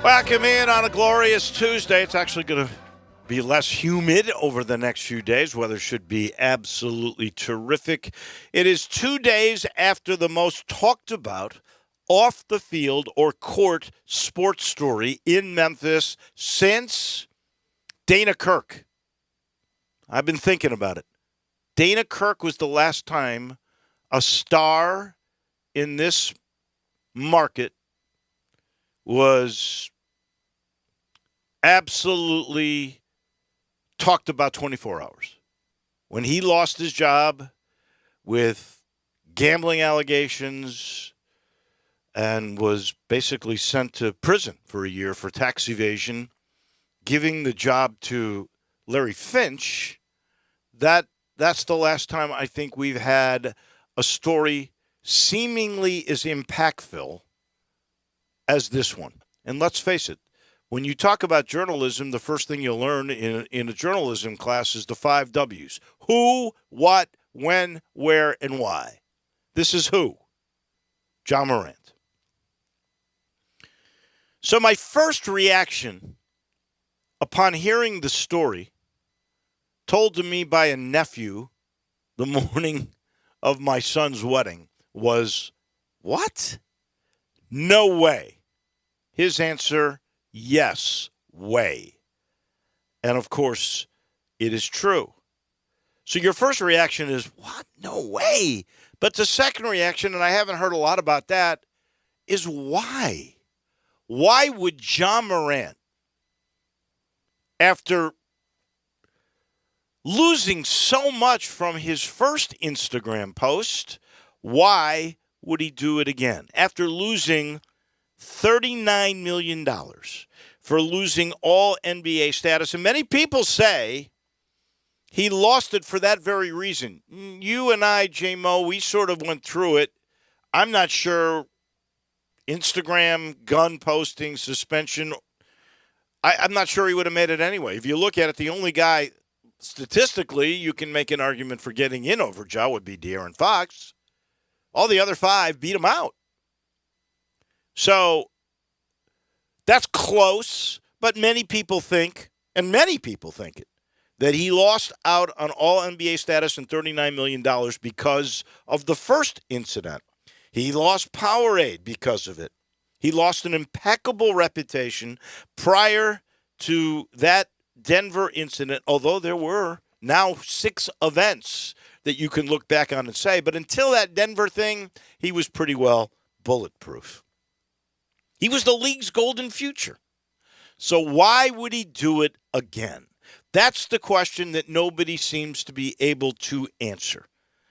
Welcome in on a glorious Tuesday. It's actually going to be less humid over the next few days. Weather should be absolutely terrific. It is 2 days after the most talked about off the field or court sports story in Memphis since Dana Kirk. I've been thinking about it. Dana Kirk was the last time a star in this market was absolutely talked about 24 hours. When he lost his job with gambling allegations and was basically sent to prison for a year for tax evasion, giving the job to Larry Finch, that's the last time I think we've had a story seemingly as impactful as this one. And let's face it, when you talk about journalism, the first thing you'll learn in a journalism class is the 5 W's. Who, what, when, where, and why. This is who? Ja Morant. So my first reaction upon hearing the story told to me by a nephew the morning of my son's wedding was, what? No way. His answer, yes, way. And of course, it is true. So your first reaction is, what? No way. But the second reaction, and I haven't heard a lot about that, is why? Why would Ja Morant, after losing so much from his first Instagram post, why would he do it again? After losing $39 million for losing all NBA status. And many people say he lost it for that very reason. You and I, J-Mo, we sort of went through it. I'm not sure Instagram, gun posting, suspension. I'm not sure he would have made it anyway. If you look at it, the only guy, statistically, you can make an argument for getting in over Ja would be De'Aaron Fox. All the other 5 beat him out. So that's close, but many people think it, that he lost out on all NBA status and $39 million because of the first incident. He lost Powerade because of it. He lost an impeccable reputation prior to that Denver incident, although there were now 6 events that you can look back on and say, but until that Denver thing, he was pretty well bulletproof. He was the league's golden future. So why would he do it again? That's the question that nobody seems to be able to answer.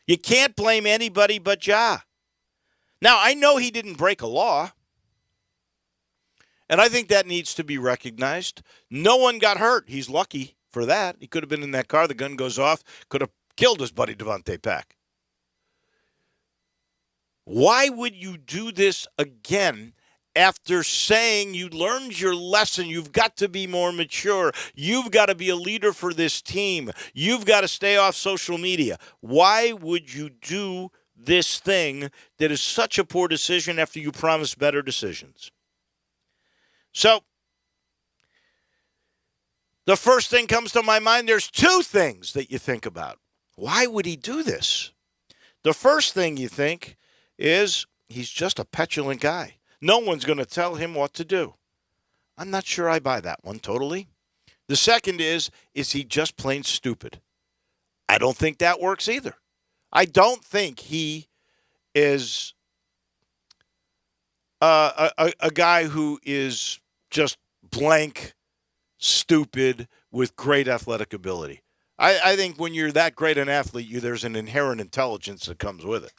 You can't blame anybody but Ja. Now, I know he didn't break a law, and I think that needs to be recognized. No one got hurt. He's lucky for that. He could have been in that car. The gun goes off. Could have killed his buddy Devontae Pack. Why would you do this again after saying you learned your lesson? You've got to be more mature. You've got to be a leader for this team. You've got to stay off social media. Why would you do this thing that is such a poor decision after you promised better decisions? So, the first thing comes to my mind, there's 2 things that you think about. Why would he do this? The first thing you think is he's just a petulant guy. No one's going to tell him what to do. I'm not sure I buy that one totally. The second is he just plain stupid? I don't think that works either. I don't think he is a guy who is just blank stupid with great athletic ability. I think when you're that great an athlete, there's an inherent intelligence that comes with it.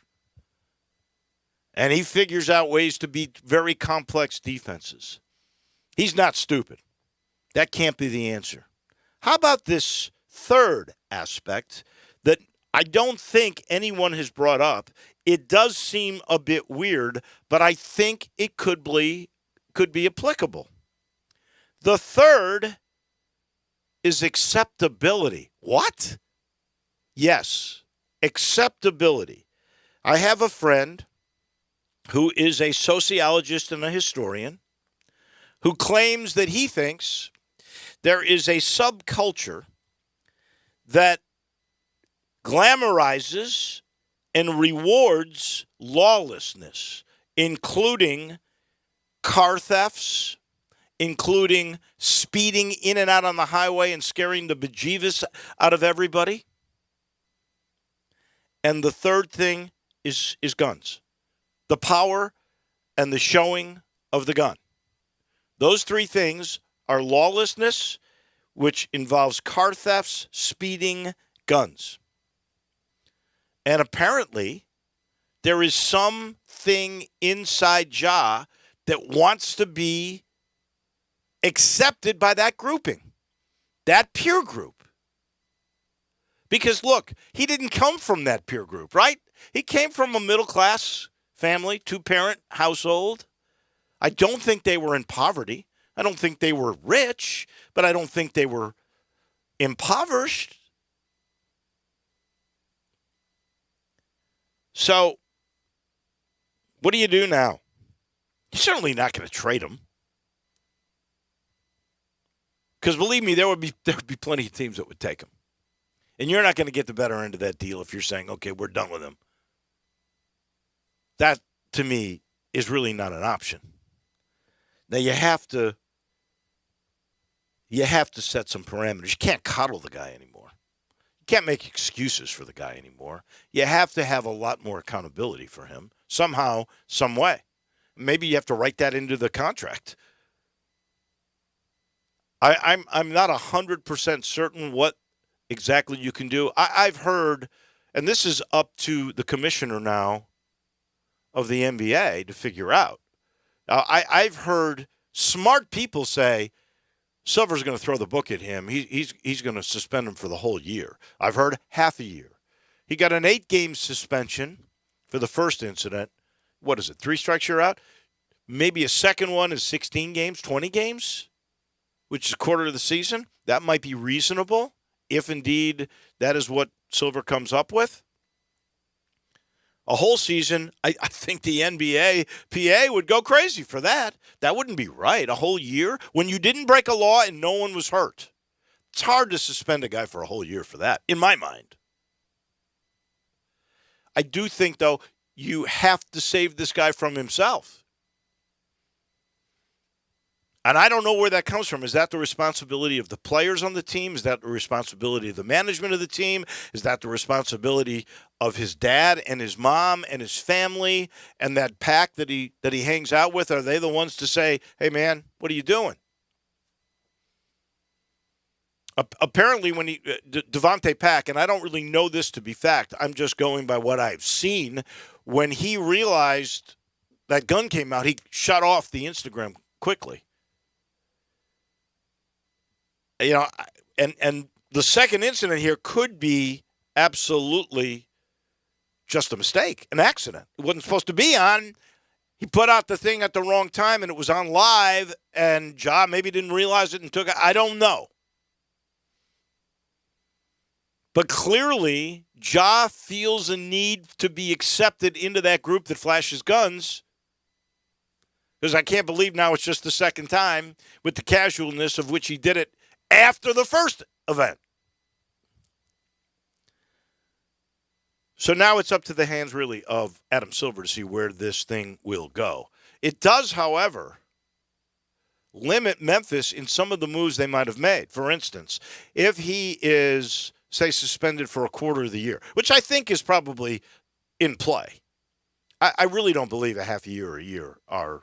And he figures out ways to beat very complex defenses. He's not stupid. That can't be the answer. How about this third aspect that I don't think anyone has brought up? It does seem a bit weird, but I think it could be applicable. The third is acceptability. What? Yes, acceptability. I have a friend who is a sociologist and a historian who claims that he thinks there is a subculture that glamorizes and rewards lawlessness, including car thefts, including speeding in and out on the highway and scaring the bejeevis out of everybody. And the third thing is guns. The power and the showing of the gun. Those three things are lawlessness, which involves car thefts, speeding, guns. And apparently, there is something inside Ja that wants to be accepted by that grouping, that peer group. Because, look, he didn't come from that peer group, right? He came from a middle-class family, two-parent household. I don't think they were in poverty. I don't think they were rich, but I don't think they were impoverished. So, what do you do now? You're certainly not going to trade him. Because believe me, there would be plenty of teams that would take him. And you're not going to get the better end of that deal if you're saying, okay, we're done with him. That, to me, is really not an option. Now, you have to set some parameters. You can't coddle the guy anymore. You can't make excuses for the guy anymore. You have to have a lot more accountability for him somehow, some way. Maybe you have to write that into the contract. I'm not 100% certain what exactly you can do. I've heard, and this is up to the commissioner now of the NBA to figure out. I've heard smart people say Silver's going to throw the book at him. He's going to suspend him for the whole year. I've heard half a year. He got an 8-game suspension for the first incident. What is it, 3 strikes you're out? Maybe a second one is 16 games, 20 games, which is a quarter of the season. That might be reasonable if indeed that is what Silver comes up with. A whole season, I think the NBA PA would go crazy for that. That wouldn't be right. A whole year when you didn't break a law and no one was hurt. It's hard to suspend a guy for a whole year for that, in my mind. I do think, though, you have to save this guy from himself. And I don't know where that comes from. Is that the responsibility of the players on the team? Is that the responsibility of the management of the team? Is that the responsibility of his dad and his mom and his family and that pack that he hangs out with? Are they the ones to say, hey, man, what are you doing? Apparently, when Devontae Pack, and I don't really know this to be fact, I'm just going by what I've seen, when he realized that gun came out, he shut off the Instagram quickly. You know, and the second incident here could be absolutely just a mistake, an accident. It wasn't supposed to be on. He put out the thing at the wrong time, and it was on live, and Ja maybe didn't realize it and took it. I don't know. But clearly, Ja feels a need to be accepted into that group that flashes guns, because I can't believe now it's just the second time with the casualness of which he did it after the first event. So now it's up to the hands, really, of Adam Silver to see where this thing will go. It does, however, limit Memphis in some of the moves they might have made. For instance, if he is, say, suspended for a quarter of the year, which I think is probably in play. I really don't believe a half a year or a year are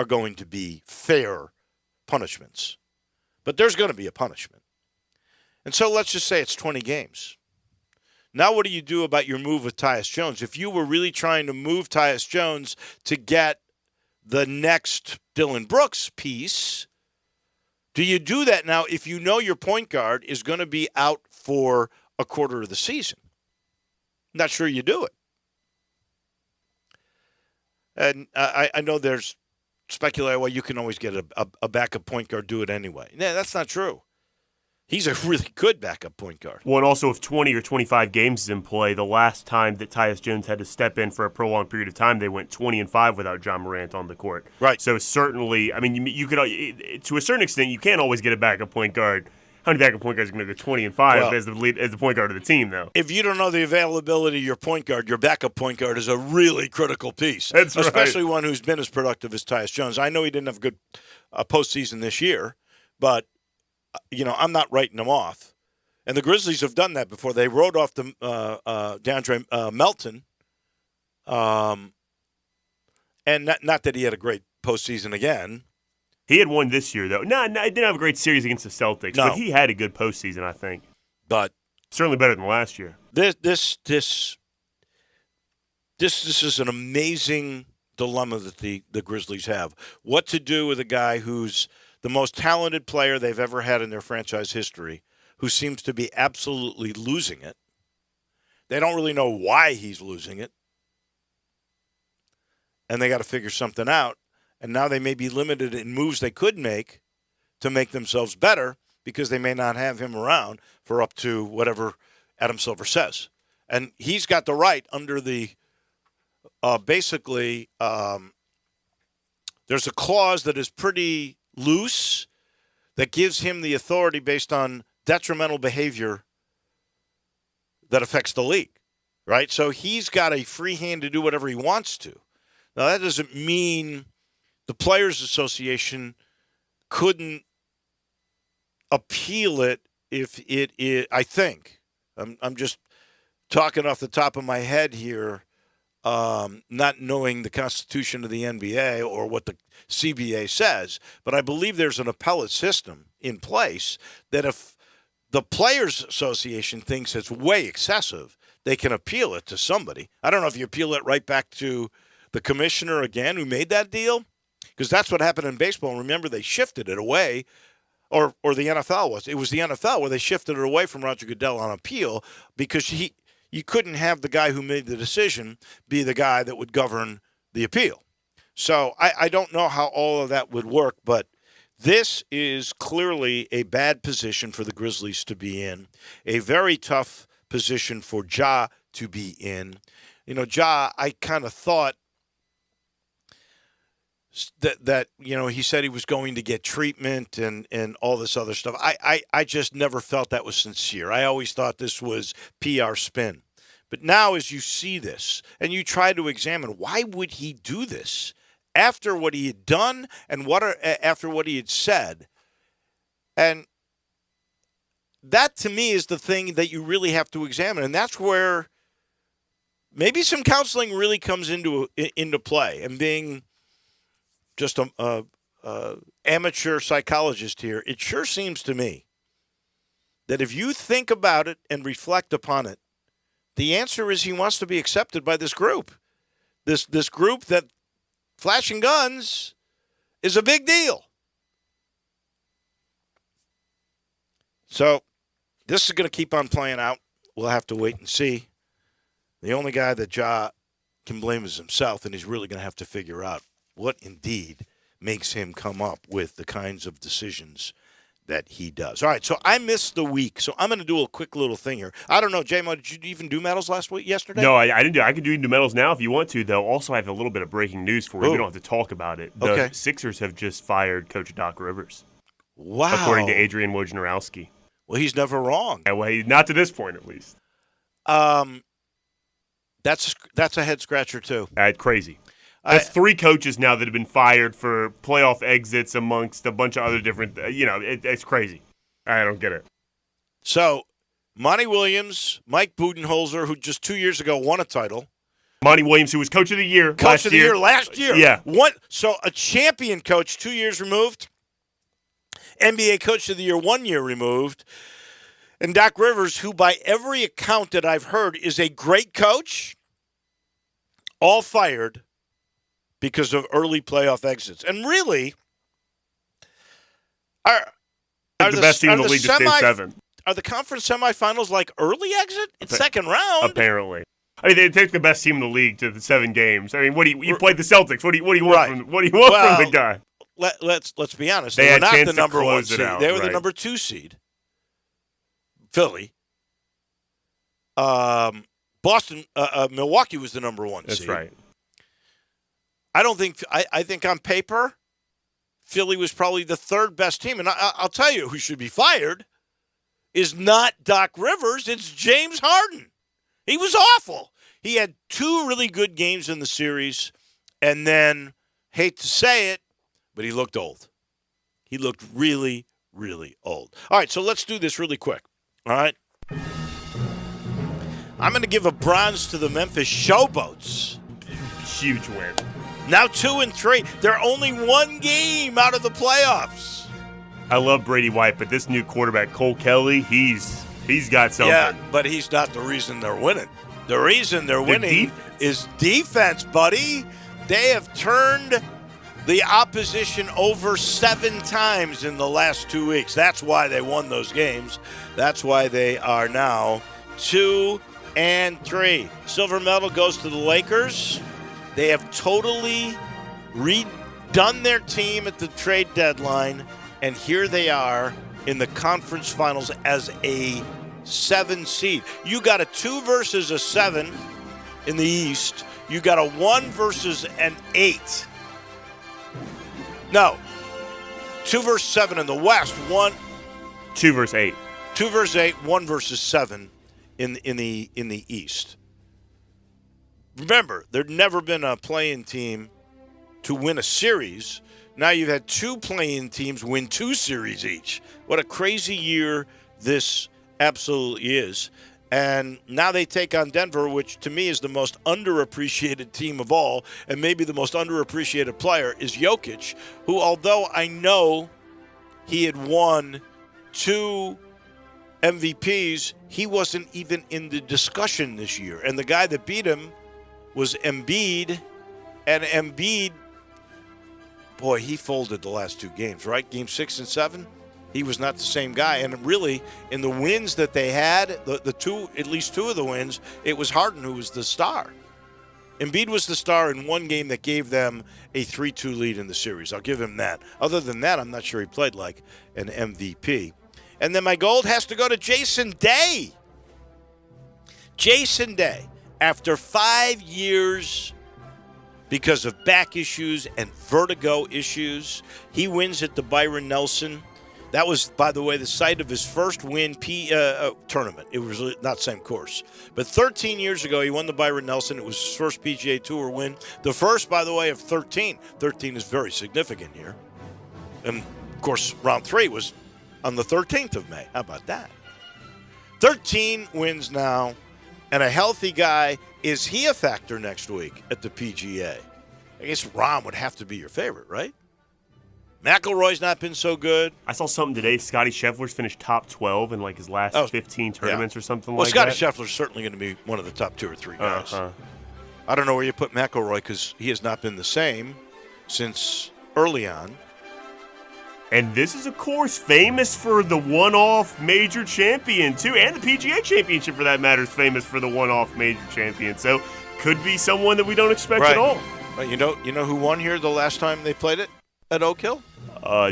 going to be fair punishments. But there's going to be a punishment. And so let's just say it's 20 games. Now what do you do about your move with Tyus Jones? If you were really trying to move Tyus Jones to get the next Dillon Brooks piece, do you do that now if you know your point guard is going to be out for a quarter of the season? Not sure you do it. And I know there's speculate, well, you can always get a backup point guard, do it anyway. No, that's not true. He's a really good backup point guard. Well, and also if 20 or 25 games is in play, the last time that Tyus Jones had to step in for a prolonged period of time, they went 20-5 without John Morant on the court. Right. So certainly, I mean, you could, to a certain extent, you can't always get a backup point guard. How many backup point guards are going to go 20-5 as the point guard of the team, though? If you don't know the availability of your point guard, your backup point guard is a really critical piece. That's right. Especially one who's been as productive as Tyus Jones. I know he didn't have a good postseason this year, but I'm not writing him off. And the Grizzlies have done that before. They wrote off the DeAndre Melton, and not that he had a great postseason again. He had one this year, though. No, he didn't have a great series against the Celtics, but he had a good postseason, I think. But certainly better than last year. This is an amazing dilemma that the Grizzlies have. What to do with a guy who's the most talented player they've ever had in their franchise history, who seems to be absolutely losing it. They don't really know why he's losing it. And they got to figure something out. And now they may be limited in moves they could make to make themselves better because they may not have him around for up to whatever Adam Silver says. And he's got the right under the there's a clause that is pretty loose that gives him the authority based on detrimental behavior that affects the league, right? So he's got a free hand to do whatever he wants to. Now, that doesn't mean the Players Association couldn't appeal it if it is, I think. I'm just talking off the top of my head here, not knowing the Constitution of the NBA or what the CBA says, but I believe there's an appellate system in place that if the Players Association thinks it's way excessive, they can appeal it to somebody. I don't know if you appeal it right back to the commissioner again who made that deal, because that's what happened in baseball. Remember, they shifted it away, or the NFL was. It was the NFL where they shifted it away from Roger Goodell on appeal because you couldn't have the guy who made the decision be the guy that would govern the appeal. So I don't know how all of that would work, but this is clearly a bad position for the Grizzlies to be in, a very tough position for Ja to be in. Ja, I kind of thought that he said he was going to get treatment and all this other stuff. I just never felt that was sincere. I always thought this was PR spin. But now as you see this and you try to examine why would he do this after what he had done and after what he had said, and that to me is the thing that you really have to examine, and that's where maybe some counseling really comes into play. And being just a amateur psychologist here, it sure seems to me that if you think about it and reflect upon it, the answer is he wants to be accepted by this group. This group that flashing guns is a big deal. So this is going to keep on playing out. We'll have to wait and see. The only guy that Ja can blame is himself, and he's really going to have to figure out what indeed makes him come up with the kinds of decisions that he does. All right, so I missed the week, so I'm going to do a quick little thing here. I don't know, J-Mo, did you even do medals yesterday? No, I didn't do. I can do medals now if you want to, though. Also, I have a little bit of breaking news for you. We don't have to talk about it. The Sixers have just fired Coach Doc Rivers. Wow. According to Adrian Wojnarowski. Well, he's never wrong. Yeah, well, not to this point, at least. That's a head-scratcher, too. Crazy. That's 3 coaches now that have been fired for playoff exits amongst a bunch of other different, it's crazy. I don't get it. So, Monty Williams, Mike Budenholzer, who just 2 years ago won a title. Monty Williams, who was coach of the year last year. Yeah. So, a champion coach 2 years removed. NBA coach of the year 1 year removed. And Doc Rivers, who by every account that I've heard is a great coach, all fired because of early playoff exits. And really, are the best team in the league to stay 7. Are the conference semifinals like early exit? It's second round. Apparently. I mean, they take the best team in the league to the 7 games. I mean, you played the Celtics. What do you want from from the guy? Let's be honest. They were had not chance the number to 1 close seed. it out, They were the number 2 seed. Philly. Milwaukee was the number 1 seed. That's right. I think on paper, Philly was probably the 3rd best team. And I'll tell you who should be fired is not Doc Rivers. It's James Harden. He was awful. He had 2 really good games in the series. And then, hate to say it, but he looked old. He looked really, really old. All right, so let's do this really quick. All right? I'm going to give a bronze to the Memphis Showboats. Huge win. Now 2-3. They're only 1 game out of the playoffs. I love Brady White, but this new quarterback, Cole Kelly, he's got something. Yeah, but he's not the reason they're winning. The reason they're winning is defense, buddy. They have turned the opposition over 7 times in the last 2 weeks. That's why they won those games. That's why they are now 2-3. Silver medal goes to the Lakers. They have totally redone their team at the trade deadline, and here they are in the conference finals as a 7 seed. You got a 2 versus a 7 in the East. You got a 1 versus an 8. No, 2 versus 7 in the West. 2 versus 8. 2 versus 8. 1 versus 7 in the East. Remember, there'd never been a play-in team to win a series. Now you've had 2 play-in teams win 2 series each. What a crazy year this absolutely is. And now they take on Denver, which to me is the most underappreciated team of all, and maybe the most underappreciated player is Jokic, who, although I know he had won 2 MVPs, he wasn't even in the discussion this year. And the guy that beat him was Embiid, and Embiid, boy, he folded the last 2 games, right? Game 6 and 7, he was not the same guy. And really, in the wins that they had, at least 2 of the wins, it was Harden who was the star. Embiid was the star in 1 game that gave them a 3-2 lead in the series. I'll give him that. Other than that, I'm not sure he played like an MVP. And then my gold has to go to Jason Day. Jason Day. After 5 years, because of back issues and vertigo issues, he wins at the Byron Nelson. That was, by the way, the site of his first win tournament. It was not the same course. But 13 years ago, he won the Byron Nelson. It was his first PGA Tour win. The first, by the way, of 13. 13 is very significant here. And, of course, round 3 was on the 13th of May. How about that? 13 wins now. And a healthy guy, is he a factor next week at the PGA? I guess Rahm would have to be your favorite, right? McIlroy's not been so good. I saw something today. Scotty Scheffler's finished top 12 in like his last 15 tournaments or something like Scotty that. Well, Scotty Scheffler's certainly going to be one of the top 2 or 3 guys. I don't know where you put McIlroy because he has not been the same since early on. And this is a course famous for the one-off major champion, too. And the PGA Championship, for that matter, is famous for the one-off major champion. So could be someone that we don't expect at all. Right. You know who won here the last time they played it at Oak Hill?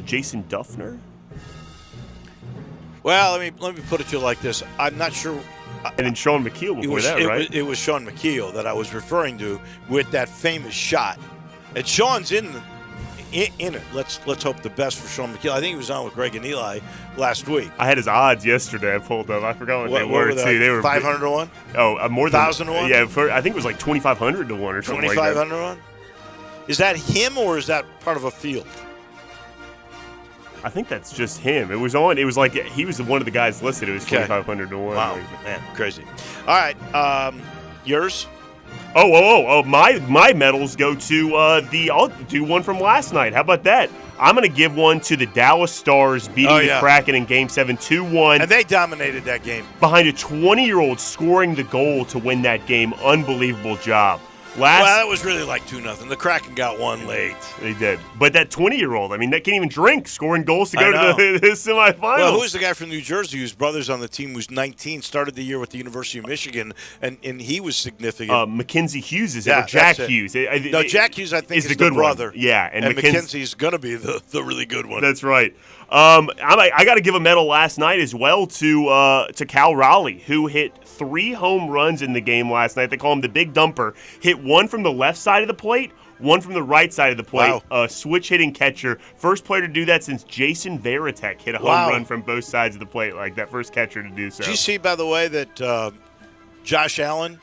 Jason Duffner. Well, let me put it to you like this. I'm not sure. And then Sean McKeel before that, right? It was Sean McKeel that I was referring to with that famous shot. And Sean's in it. Let's hope the best for Sean McKeel. I think he was on with Greg and Eli last week. I had his odds yesterday. I pulled up. I forgot what they were too. They were 500 to 1. Oh, more than 1,000 to 1. Yeah, I think it was like 2,500 to 1 or something like that. 2,500 to 1. Is that him or is that part of a field? I think that's just him. It was like he was one of the guys listed. It was 2,500 to 1. Wow, man, crazy. All right, yours. Oh! My medals go to I'll do one from last night. How about that? I'm going to give one to the Dallas Stars beating the Kraken in Game 7 2-1. And they dominated that game. Behind a 20-year-old scoring the goal to win that game. Unbelievable job Well, that was really like 2-0. The Kraken got one late. They did. But that 20-year-old, I mean, that can't even drink, scoring goals to go to the semifinals. Well, who was the guy from New Jersey whose brother's on the team who's 19, started the year with the University of Michigan, and he was significant. Mackenzie Hughes is it? Or Jack Hughes? No, Jack Hughes, I think, is the good brother. One. Yeah, and Mackenzie's going to be the really good one. That's right. I got to give a medal last night as well to Cal Raleigh, who hit 3 home runs in the game last night. They call him the Big Dumper. Hit one from the left side of the plate, one from the right side of the plate. Wow. Switch hitting catcher. First player to do that since Jason Varitek hit a home run from both sides of the plate, like that first catcher to do so. Did you see, by the way, that Josh Allen?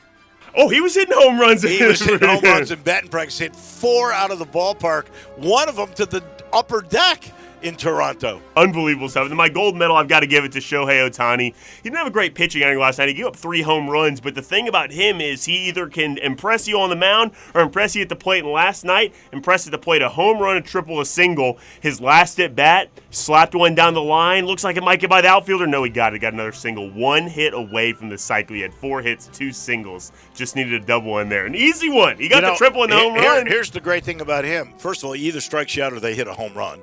Oh, he was hitting home runs. He was hitting home runs in batting practice. Hit 4 out of the ballpark, one of them to the upper deck in Toronto. Unbelievable stuff. And my gold medal, I've got to give it to Shohei Ohtani. He didn't have a great pitching outing last night. He gave up 3 home runs, but the thing about him is he either can impress you on the mound or impress you at the plate. And last night, impressed at the plate, a home run, a triple, a single. His last at bat, slapped one down the line. Looks like it might get by the outfielder. No, he got it. Got another single. 1 hit away from the cycle. He had 4 hits, 2 singles. Just needed a double in there. An easy one. He got the triple and the home run. Here's the great thing about him. First of all, he either strikes you out or they hit a home run.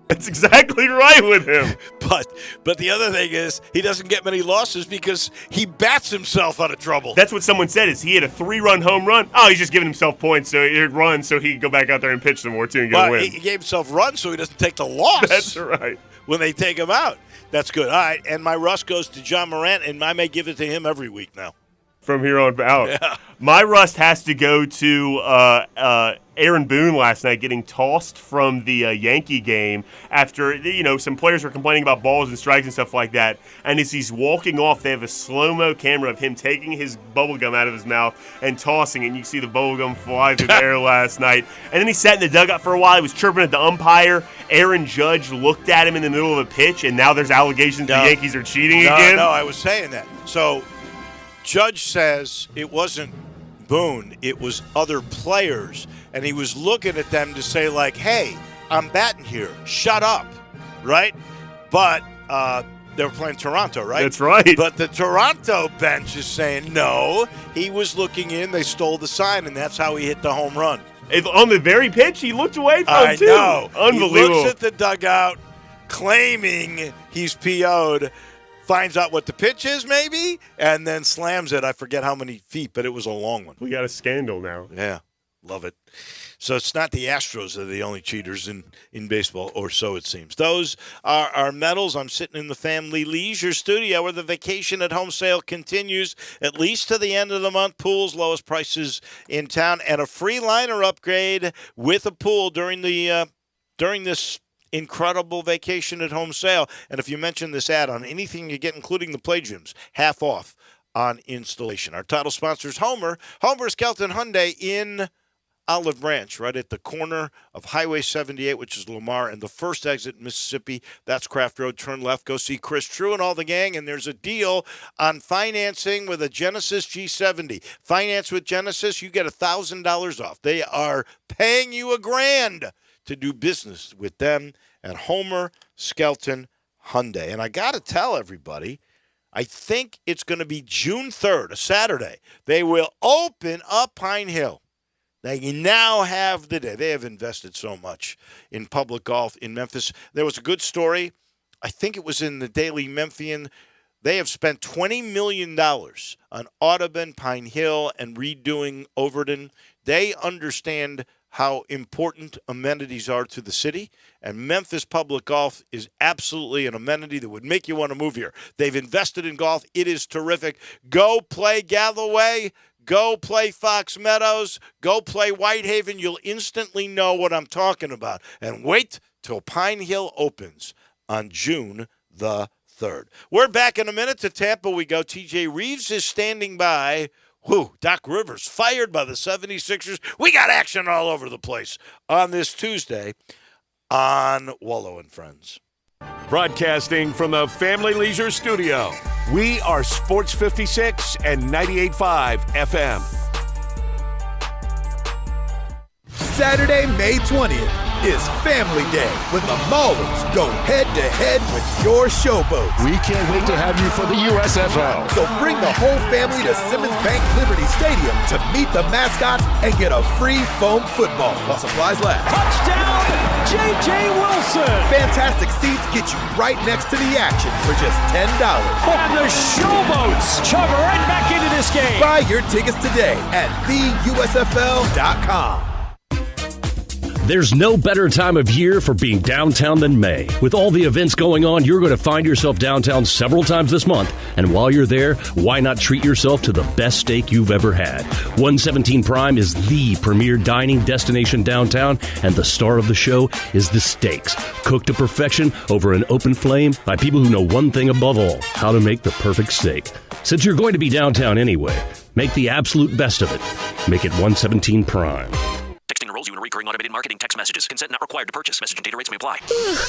That's exactly right with him. But the other thing is he doesn't get many losses because he bats himself out of trouble. That's what someone said is he hit a 3-run home run. Oh, he's just giving himself points so he runs so he can go back out there and pitch some more too and get a win. He gave himself runs so he doesn't take the loss. That's right. When they take him out. That's good. All right, and my rust goes to John Morant, and I may give it to him every week now. From here on out. Yeah. My rust has to go to Aaron Boone last night getting tossed from the Yankee game after, some players were complaining about balls and strikes and stuff like that. And as he's walking off, they have a slow-mo camera of him taking his bubble gum out of his mouth and tossing it. And you can see the bubble gum fly through the air last night. And then he sat in the dugout for a while. He was chirping at the umpire. Aaron Judge looked at him in the middle of a pitch, and now there's allegations the Yankees are cheating again. No, I was saying that. So Judge says it wasn't Boone, it was other players. And he was looking at them to say, like, hey, I'm batting here. Shut up, right? But they were playing Toronto, right? That's right. But the Toronto bench is saying, no, he was looking in, they stole the sign, and that's how he hit the home run. On the very pitch he looked away from, I too. know. Unbelievable. He looks at the dugout, claiming he's PO'd, finds out what the pitch is maybe, and then slams it. I forget how many feet, but it was a long one. We got a scandal now. Yeah, love it. So it's not the Astros that are the only cheaters in baseball, or so it seems. Those are our medals. I'm sitting in the Family Leisure Studio where the vacation at home sale continues at least to the end of the month. Pools, lowest prices in town, and a free liner upgrade with a pool during this incredible vacation at home sale. And if you mention this ad on anything you get, including the play gyms, half off on installation. Our title sponsor is Homer. Homer Skelton Hyundai in Olive Branch, right at the corner of Highway 78, which is Lamar, and the first exit in Mississippi. That's Craft Road. Turn left. Go see Chris True and all the gang. And there's a deal on financing with a Genesis G70. Finance with Genesis, you get $1,000 off. They are paying you $1,000 to do business with them at Homer Skelton Hyundai. And I got to tell everybody, I think it's going to be June 3rd, a Saturday. They will open up Pine Hill. They now have the day. They have invested so much in public golf in Memphis. There was a good story. I think it was in the Daily Memphian. They have spent $20 million on Audubon, Pine Hill, and redoing Overton. They understand how important amenities are to the city, and Memphis Public Golf is absolutely an amenity that would make you want to move here. They've invested in golf. It is terrific. Go play Galloway. Go play Fox Meadows. Go play Whitehaven. You'll instantly know what I'm talking about. And wait till Pine Hill opens on June the 3rd. We're back in a minute. To Tampa we go. TJ Reeves is standing by. Doc Rivers fired by the 76ers. We got action all over the place on this Tuesday on Wolo and Friends. Broadcasting from the Family Leisure Studio, we are Sports 56 and 98.5 FM. Saturday, May 20th. is Family Day when the Maulers go head-to-head with your showboats. We can't wait to have you for the USFL. So bring the whole family to Simmons Bank Liberty Stadium to meet the mascots and get a free foam football while supplies last. Touchdown, J.J. Wilson. Fantastic seats get you right next to the action for just $10. And the showboats chug right back into this game. Buy your tickets today at theusfl.com. There's no better time of year for being downtown than May. With all the events going on, you're going to find yourself downtown several times this month. And while you're there, why not treat yourself to the best steak you've ever had? 117 Prime is the premier dining destination downtown, and the star of the show is the steaks, cooked to perfection over an open flame by people who know one thing above all, how to make the perfect steak. Since you're going to be downtown anyway, make the absolute best of it. Make it 117 Prime. Texting enrolls you in recurring automated marketing text messages. Consent not required to purchase. Message and data rates may apply.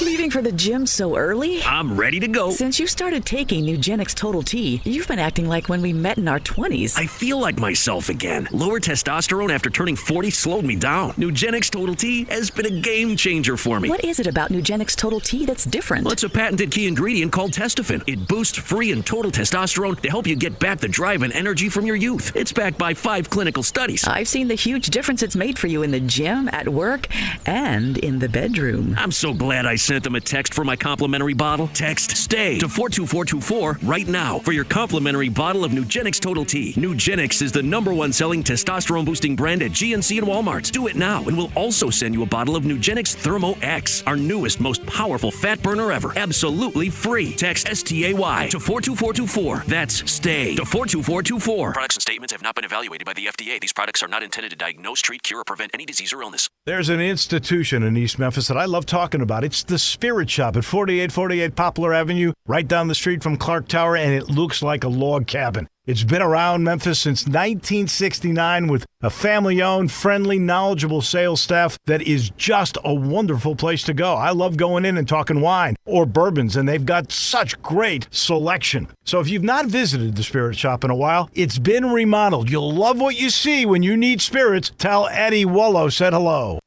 Leaving for the gym so early? I'm ready to go. Since you started taking Nugenix Total T, you've been acting like when we met in our 20s. I feel like myself again. Lower testosterone after turning 40 slowed me down. Nugenix Total T has been a game changer for me. What is it about Nugenix Total T that's different? Well, it's a patented key ingredient called testofen. It boosts free and total testosterone to help you get back the drive and energy from your youth. It's backed by 5 clinical studies. I've seen the huge difference it's made for you in the gym, at work, and in the bedroom. I'm so glad I sent them a text for my complimentary bottle. Text STAY to 42424 right now for your complimentary bottle of Nugenix Total T. Nugenix is the #1 selling testosterone boosting brand at GNC and Walmart. Do it now, and we'll also send you a bottle of Nugenix Thermo X, our newest, most powerful fat burner ever. Absolutely free. Text STAY to 42424. That's STAY to 42424. Products and statements have not been evaluated by the FDA. These products are not intended to diagnose, treat, cure, or prevent any disease or illness. There's an institution in East Memphis that I love talking about. It's the Spirit Shop at 4848 Poplar Avenue, right down the street from Clark Tower, and it looks like a log cabin. It's been around Memphis since 1969 with a family-owned, friendly, knowledgeable sales staff that is just a wonderful place to go. I love going in and talking wine or bourbons, and they've got such great selection. So if you've not visited the Spirit Shop in a while, it's been remodeled. You'll love what you see when you need spirits. Tell Eddie Wolo said hello.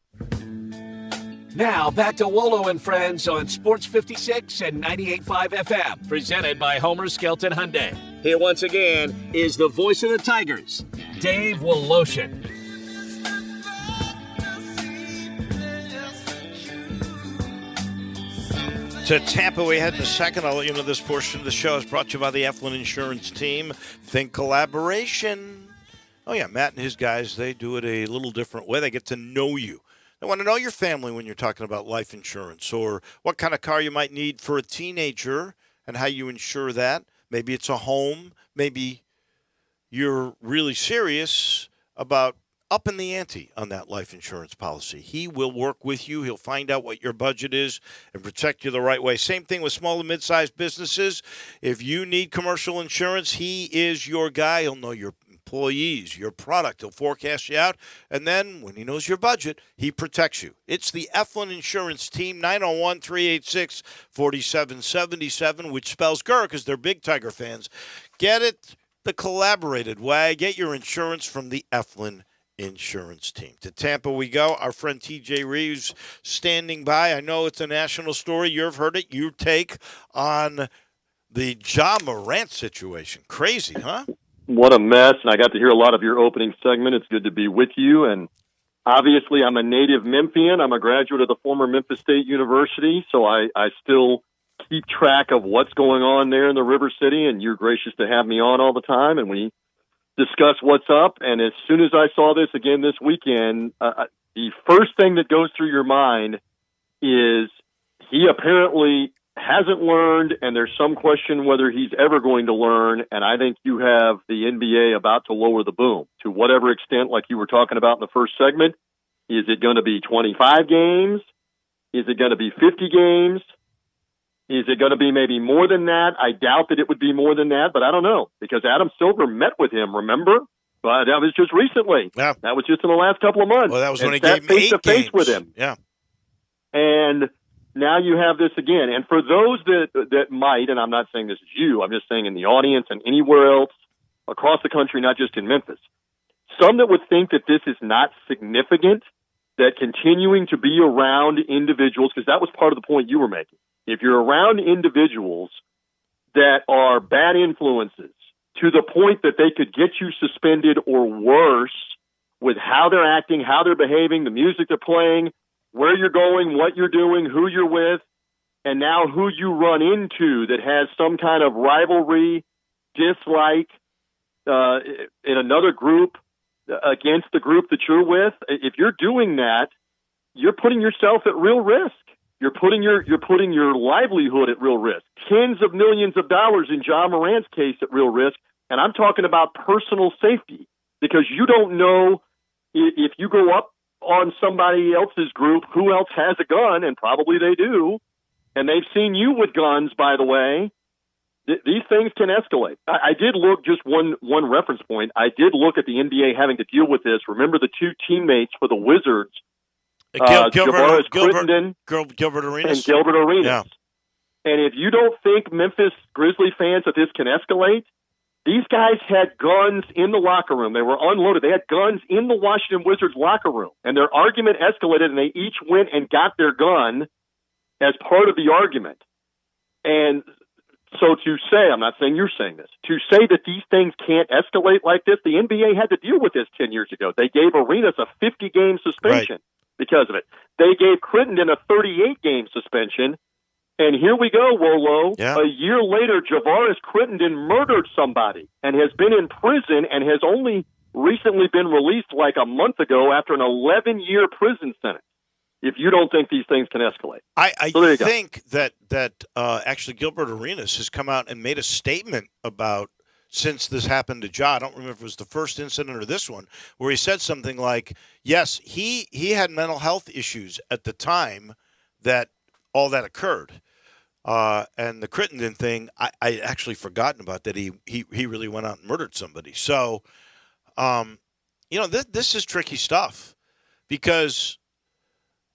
Now, back to Wolo and Friends on Sports 56 and 98.5 FM, presented by Homer Skelton Hyundai. Here once again is the voice of the Tigers, Dave Woloshin. To Tampa, we head in a second. I'll let you know this portion of the show is brought to you by the Eflin Insurance Team. Think collaboration. Oh, yeah, Matt and his guys, they do it a little different way. They get to know you. They want to know your family when you're talking about life insurance or what kind of car you might need for a teenager and how you insure that. Maybe it's a home. Maybe you're really serious about upping the ante on that life insurance policy. He will work with you. He'll find out what your budget is and protect you the right way. Same thing with small and mid-sized businesses. If you need commercial insurance, he is your guy. He'll know your employees, your product. He'll forecast you out. And then when he knows your budget, he protects you. It's the Eflin Insurance Team, 901-386-4777, which spells GER because they're big Tiger fans. Get it the collaborated way. Get your insurance from the Eflin Insurance Team. To Tampa we go. Our friend TJ Reeves standing by. I know it's a national story. You've heard it. Your take on the Ja Morant situation. Crazy, huh? What a mess, and I got to hear a lot of your opening segment. It's good to be with you, and obviously I'm a native Memphian. I'm a graduate of the former Memphis State University, so I still keep track of what's going on there in the River City, and you're gracious to have me on all the time, and we discuss what's up. And as soon as I saw this again this weekend, the first thing that goes through your mind is he apparently hasn't learned, and there's some question whether he's ever going to learn. And I think you have the NBA about to lower the boom to whatever extent, like you were talking about in the first segment. Is it going to be 25 games? Is it going to be 50 games? Is it going to be maybe more than that? I doubt that it would be more than that, but I don't know, because Adam Silver met with him, remember? But that was just recently. Yeah. That was just in the last couple of months. Well, that was when he sat gave him 8 face-to-face games. with him. Yeah. And now you have this again. And for those that might, and I'm not saying this is you, I'm just saying in the audience and anywhere else across the country, not just in Memphis, some that would think that this is not significant, that continuing to be around individuals, because that was part of the point you were making. If you're around individuals that are bad influences to the point that they could get you suspended or worse with how they're acting, how they're behaving, the music they're playing, where you're going, what you're doing, who you're with, and now who you run into that has some kind of rivalry, dislike in another group against the group that you're with, if you're doing that, you're putting yourself at real risk. You're putting your livelihood at real risk. Tens of millions of dollars in Ja Morant's case at real risk, and I'm talking about personal safety, because you don't know if you go up on somebody else's group who else has a gun, and probably they do, and they've seen you with guns, by the way. These things can escalate. I did look, just one reference point, I did look at the NBA having to deal with this. Remember the two teammates for the Wizards, Gilbert Arenas. And Gilbert Arenas. Yeah. And if you don't think Memphis Grizzly fans that this can escalate, these guys had guns in the locker room. They were unloaded. They had guns in the Washington Wizards locker room. And their argument escalated, and they each went and got their gun as part of the argument. And so to say, I'm not saying you're saying this, to say that these things can't escalate like this, the NBA had to deal with this 10 years ago. They gave Arenas a 50-game suspension because of it. They gave Crittenden a 38-game suspension. And here we go, Wolo. Yeah. A year later, Javaris Crittenden murdered somebody and has been in prison and has only recently been released like a month ago after an 11-year prison sentence. If you don't think these things can escalate. I think that actually Gilbert Arenas has come out and made a statement about, since this happened to Ja, I don't remember if it was the first incident or this one, where he said something like, yes, he had mental health issues at the time that all that occurred. And the Crittenden thing, I actually forgotten about that. He really went out and murdered somebody. So, this is tricky stuff, because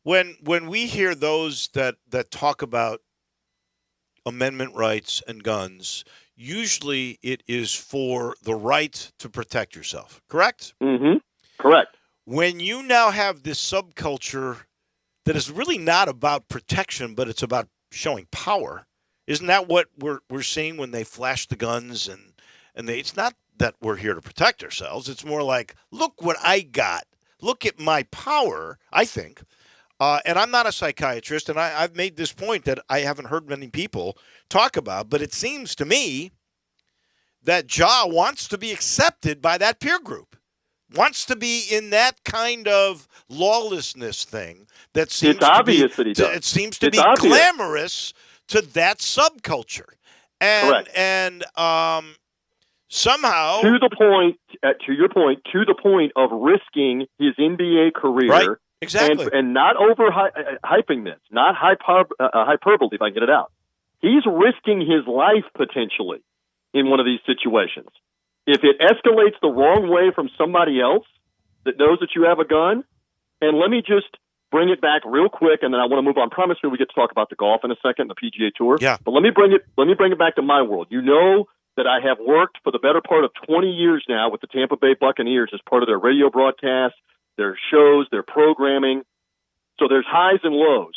when we hear those that talk about amendment rights and guns, usually it is for the right to protect yourself. Correct? Mm-hmm. Correct. When you now have this subculture that is really not about protection, but it's about showing power, isn't that what we're seeing when they flash the guns and it's not that we're here to protect ourselves. It's more like, look what I got. Look at my power, I think. And I'm not a psychiatrist, and I've made this point that I haven't heard many people talk about, but it seems to me that Ja wants to be accepted by that peer group, wants to be in that kind of lawlessness thing that seems it seems to be glamorous to that subculture. And somehow, to your point, to the point of risking his NBA career. Right. Exactly. And not hyping this, not hyperbole, if I can get it out. He's risking his life potentially in one of these situations. If it escalates the wrong way from somebody else that knows that you have a gun, and let me just bring it back real quick, and then I want to move on. Promise me we get to talk about the golf in a second, the PGA Tour. Yeah. But let me bring it back to my world. You know that I have worked for the better part of 20 years now with the Tampa Bay Buccaneers as part of their radio broadcast, their shows, their programming. So there's highs and lows.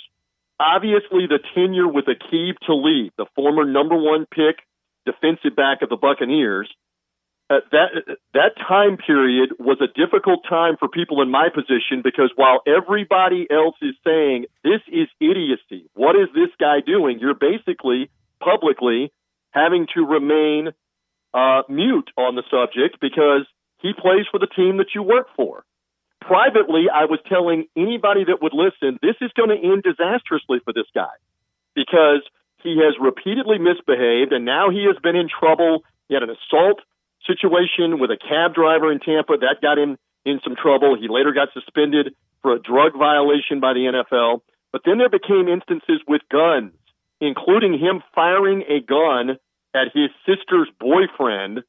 Obviously, the tenure with Aqib Talib, the former number one pick defensive back of the Buccaneers, that time period was a difficult time for people in my position, because while everybody else is saying, this is idiocy, what is this guy doing? You're basically publicly having to remain mute on the subject because he plays for the team that you work for. Privately, I was telling anybody that would listen, this is going to end disastrously for this guy, because he has repeatedly misbehaved, and now he has been in trouble. He had an assault situation with a cab driver in Tampa. That got him in some trouble. He later got suspended for a drug violation by the NFL. But then there became instances with guns, including him firing a gun at his sister's boyfriend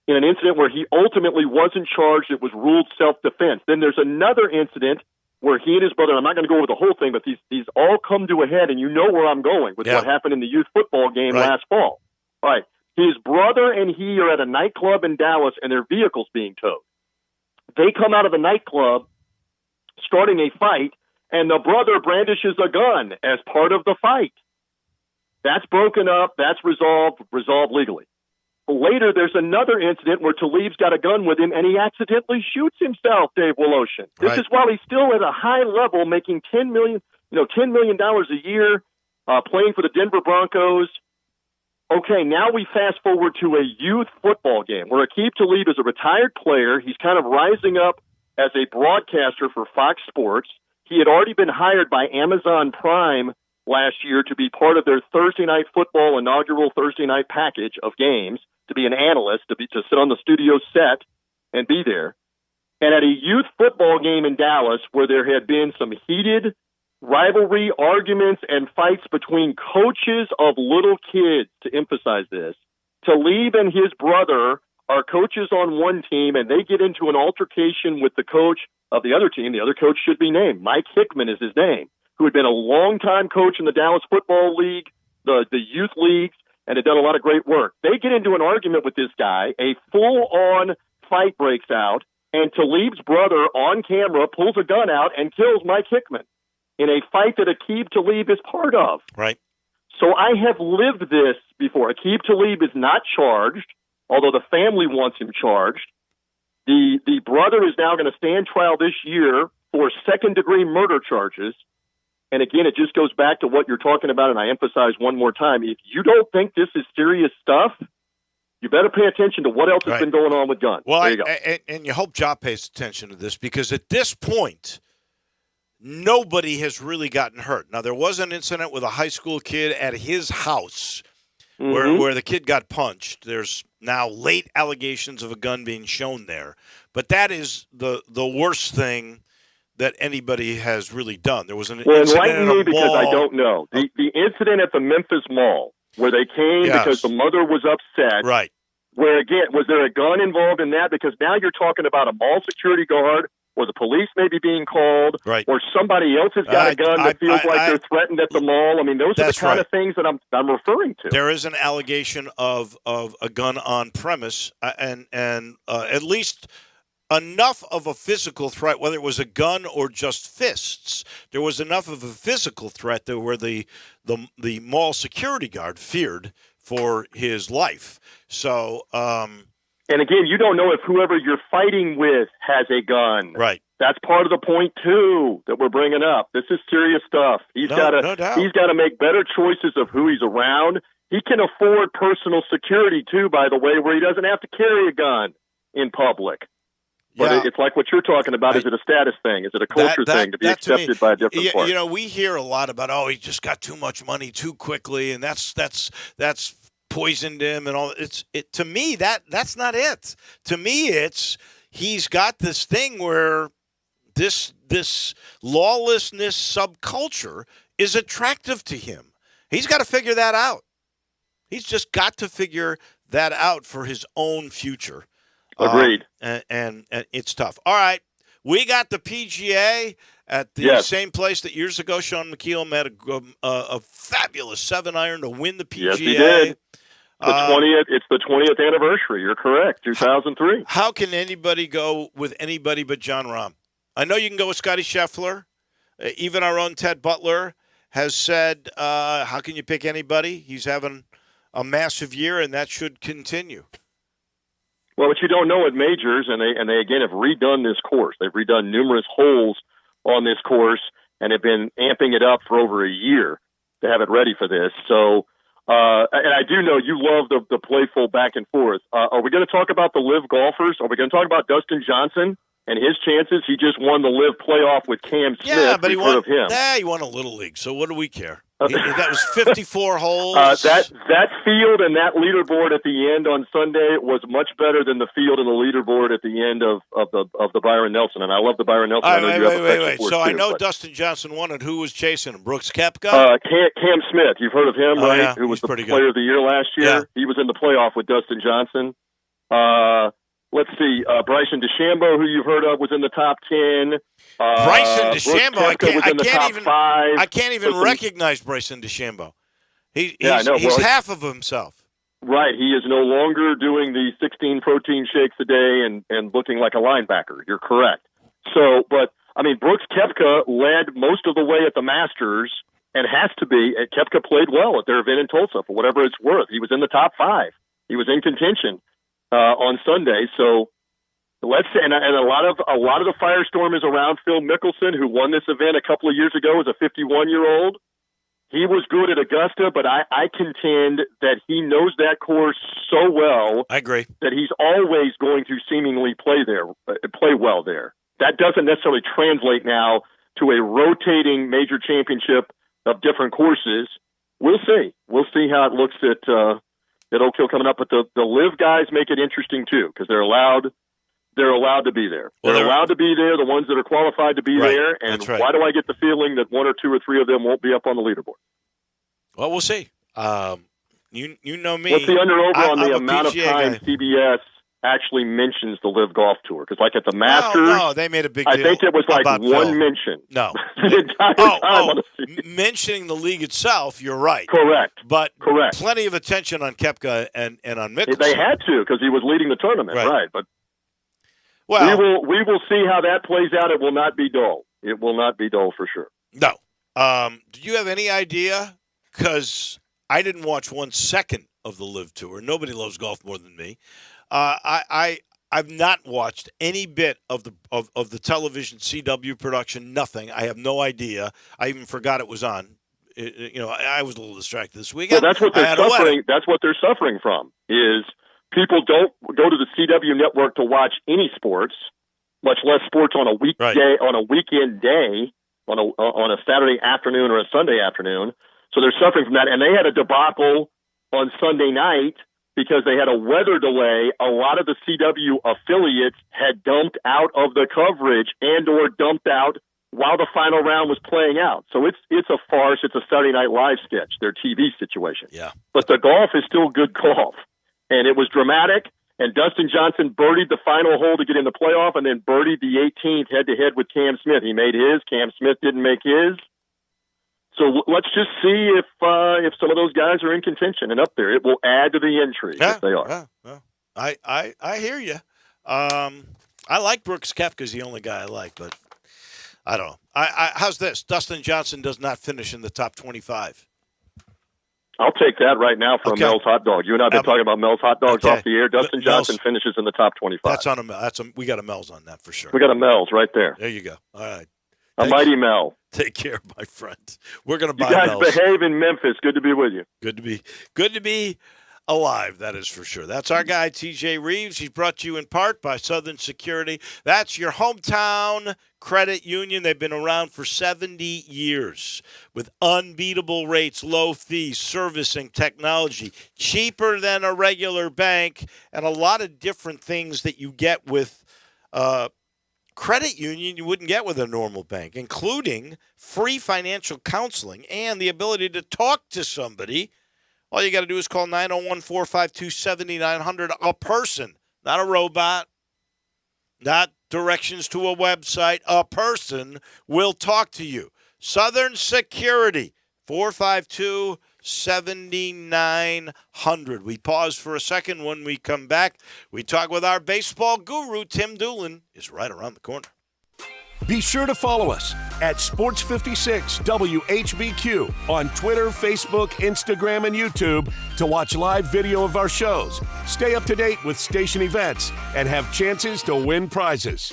in an incident where he ultimately wasn't charged. It was ruled self-defense. Then there's another incident where he and his brother, and I'm not going to go over the whole thing, but these all come to a head, and you know where I'm going with what happened in the youth football game last fall. All right. His brother and he are at a nightclub in Dallas, and their vehicle's being towed. They come out of the nightclub starting a fight, and the brother brandishes a gun as part of the fight. That's broken up. That's resolved legally. Later, there's another incident where Talib's got a gun with him, and he accidentally shoots himself, Dave Woloshin. This is while he's still at a high level, making $10 million a year, playing for the Denver Broncos. Okay, now we fast forward to a youth football game where Aqib Talib is a retired player. He's kind of rising up as a broadcaster for Fox Sports. He had already been hired by Amazon Prime last year to be part of their Thursday Night Football inaugural Thursday night package of games, to be an analyst, to sit on the studio set and be there. And at a youth football game in Dallas where there had been some heated rivalry, arguments, and fights between coaches of little kids, to emphasize this, Talib and his brother are coaches on one team, and they get into an altercation with the coach of the other team. The other coach should be named. Mike Hickman is his name, who had been a longtime coach in the Dallas Football League, the youth leagues, and had done a lot of great work. They get into an argument with this guy. A full-on fight breaks out, and Talib's brother on camera pulls a gun out and kills Mike Hickman in a fight that Aqib Talib is part of. Right. So I have lived this before. Aqib Talib is not charged, although the family wants him charged. The brother is now going to stand trial this year for second-degree murder charges. And again, it just goes back to what you're talking about, and I emphasize one more time. If you don't think this is serious stuff, you better pay attention to what else has been going on with guns. Well, there you go. And you hope Job pays attention to this, because at this point, nobody has really gotten hurt. Now, there was an incident with a high school kid at his house where the kid got punched. There's now late allegations of a gun being shown there. But that is the worst thing that anybody has really done. There was an incident enlighten me, because mall. I don't know. The incident at the Memphis Mall where they came because the mother was upset. Right. Where, again, was there a gun involved in that? Because now you're talking about a mall security guard, or the police may be being called, or somebody else has got a gun that feels like they're threatened at the mall. I mean, those are the kind of things that I'm referring to. There is an allegation of a gun on premise, and at least enough of a physical threat, whether it was a gun or just fists. There was enough of a physical threat that where the mall security guard feared for his life. So, and again, you don't know if whoever you're fighting with has a gun. Right. That's part of the point too that we're bringing up. This is serious stuff. He's got to make better choices of who he's around. He can afford personal security too, by the way, where he doesn't have to carry a gun in public. But it's like what you're talking about. Is it a status thing? Is it a culture thing to be accepted by a different part? You know, we hear a lot about, he just got too much money too quickly, and that's poisoned him and all. To me, that's not it. To me, it's he's got this thing where this lawlessness subculture is attractive to him. He's got to figure that out. He's just got to figure that out for his own future. Agreed. And it's tough. All right. We got the PGA at the same place that years ago Sean McKeel met a fabulous 7-iron to win the PGA. Yes, he did. It's the 20th anniversary. You're correct. 2003. How can anybody go with anybody but John Rahm? I know you can go with Scotty Scheffler. Even our own Ted Butler has said, how can you pick anybody? He's having a massive year, and that should continue. Well, what you don't know at majors, and they again have redone this course. They've redone numerous holes on this course and have been amping it up for over a year to have it ready for this. So, and I do know you love the playful back and forth. Are we going to talk about the LIV golfers? Are we going to talk about Dustin Johnson and his chances? He just won the LIV playoff with Cam Smith. Yeah, but he won. Of him. He won a little league. So what do we care? That was 54 holes. That field and that leaderboard at the end on Sunday was much better than the field and the leaderboard at the end of the Byron Nelson. And I love the Byron Nelson. Wait. So I know Dustin Johnson won it. Who was chasing him? Brooks Koepka? Cam Smith. You've heard of him, right? Yeah. Who was the player of the year last year? Yeah. He was in the playoff with Dustin Johnson. Let's see. Bryson DeChambeau, who you've heard of, was in the top 10. Bryson DeChambeau. I can't even Listen, recognize Bryson DeChambeau. He's half of himself. Right. He is no longer doing the 16 protein shakes a day and looking like a linebacker. You're correct. So, but I mean, Brooks Koepka led most of the way at the Masters and has to be. Koepka played well at their event in Tulsa for whatever it's worth. He was in the top 5. He was in contention on Sunday. So let's say, and a lot of the firestorm is around Phil Mickelson, who won this event a couple of years ago as a 51-year-old. He was good at Augusta, but I contend that he knows that course so well. I agree that he's always going to seemingly play well there. That doesn't necessarily translate now to a rotating major championship of different courses. We'll see. We'll see how it looks at Oak Hill coming up. But the LIV guys make it interesting too, because they're allowed to be there. They're allowed to be there, the ones that are qualified to be there. And why do I get the feeling that 1 or 2 or 3 of them won't be up on the leaderboard? Well, we'll see. You know me. What's the under-over on the amount of time CBS actually mentions the LIV Golf Tour? Because like at the Masters, no, they made a big deal. I think it was like one mention. No. The entire time on the season. Mentioning the league itself, you're right. Correct. But correct. Plenty of attention on Koepka and on Mickelson. They had to because he was leading the tournament, right? But well, we will see how that plays out. It will not be dull. It will not be dull for sure. No. Do you have any idea? Because I didn't watch 1 second of the LIV Tour. Nobody loves golf more than me. I've not watched any bit of the television CW production. Nothing. I have no idea. I even forgot it was on. I was a little distracted this weekend. Well, that's what they're suffering. That's what they're suffering from. Is people don't go to the CW network to watch any sports, much less sports on a weekday, on a weekend day, on a Saturday afternoon or a Sunday afternoon. So they're suffering from that. And they had a debacle on Sunday night because they had a weather delay. A lot of the CW affiliates had dumped out of the coverage and or dumped out while the final round was playing out. So it's a farce. It's a Saturday Night Live sketch, their TV situation. Yeah. But the golf is still good golf. And it was dramatic. And Dustin Johnson birdied the final hole to get in the playoff and then birdied the 18th head-to-head with Cam Smith. He made his. Cam Smith didn't make his. So let's just see if some of those guys are in contention and up there. It will add to the intrigue if they are. I hear you. I like Brooks Koepka is the only guy I like, but I don't know. How's this? Dustin Johnson does not finish in the top 25. I'll take that right now for a Mel's Hot Dog. You and I have been talking about Mel's Hot Dogs off the air. Dustin Johnson finishes in the top 25. That's on a Mel. We got a Mel's on that for sure. We got a Mel's right there. There you go. All right. A mighty Mel. Take care, my friend. We're going to buy You guys Mel's. behave in Memphis. Good to be with you. Good to be alive, that is for sure. That's our guy, TJ Reeves. He's brought to you in part by Southern Security. That's your hometown credit union. They've been around for 70 years with unbeatable rates, low fees, servicing, technology, cheaper than a regular bank, and a lot of different things that you get with credit union you wouldn't get with a normal bank, including free financial counseling and the ability to talk to somebody. All you got to do is call 901-452-7900, a person, not a robot, not directions to a website. A person will talk to you. Southern Security, 452-7900. We pause for a second. When we come back, we talk with our baseball guru, Tim Doolin, is right around the corner. Be sure to follow us at Sports56 WHBQ on Twitter, Facebook, Instagram, and YouTube to watch live video of our shows, stay up to date with station events, and have chances to win prizes.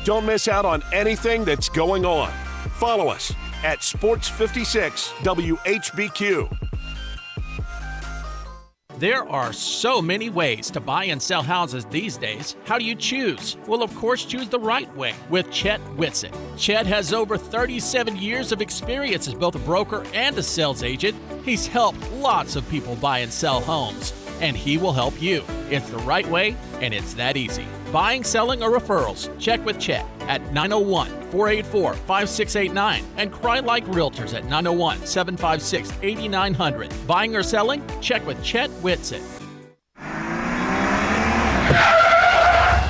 Don't miss out on anything that's going on. Follow us at Sports56 WHBQ. There are so many ways to buy and sell houses these days. How do you choose? Well, of course, choose the right way with Chet Whitsitt. Chet has over 37 years of experience as both a broker and a sales agent. He's helped lots of people buy and sell homes, and he will help you. It's the right way, and it's that easy. Buying, selling, or referrals, check with Chet at 901-484-5689 and Cry Like Realtors at 901-756-8900. Buying or selling? Check with Chet Whitsitt.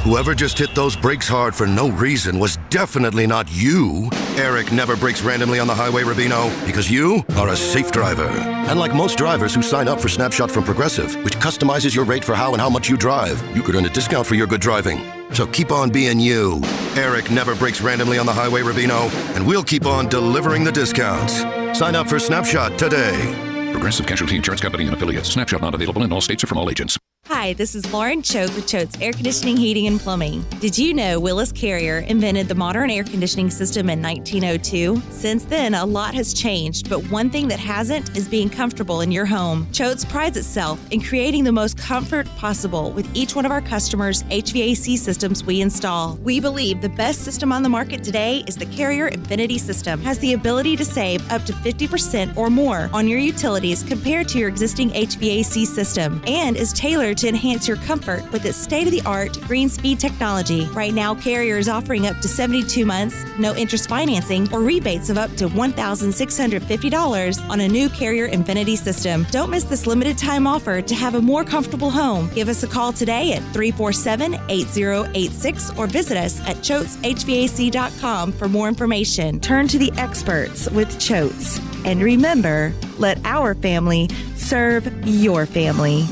Whoever just hit those brakes hard for no reason was definitely not you. Eric never brakes randomly on the highway, Rubino, because you are a safe driver. And like most drivers who sign up for Snapshot from Progressive, which customizes your rate for how and how much you drive, you could earn a discount for your good driving. So keep on being you. Eric never breaks randomly on the highway, Rubino, and we'll keep on delivering the discounts. Sign up for Snapshot today. Progressive Casualty Insurance Company and affiliates. Snapshot not available in all states or from all agents. Hi, this is Lauren Choate with Choate's Air Conditioning, Heating, and Plumbing. Did you know Willis Carrier invented the modern air conditioning system in 1902? Since then, a lot has changed, but one thing that hasn't is being comfortable in your home. Choate's prides itself in creating the most comfort possible with each one of our customers' HVAC systems we install. We believe the best system on the market today is the Carrier Infinity System. It has the ability to save up to 50% or more on your utilities compared to your existing HVAC system and is tailored to enhance your comfort with its state-of-the-art green speed technology. Right now, Carrier is offering up to 72 months, no interest financing, or rebates of up to $1,650 on a new Carrier Infinity system. Don't miss this limited time offer to have a more comfortable home. Give us a call today at 347-8086 or visit us at ChoatesHVAC.com for more information. Turn to the experts with Choates. And remember, let our family serve your family.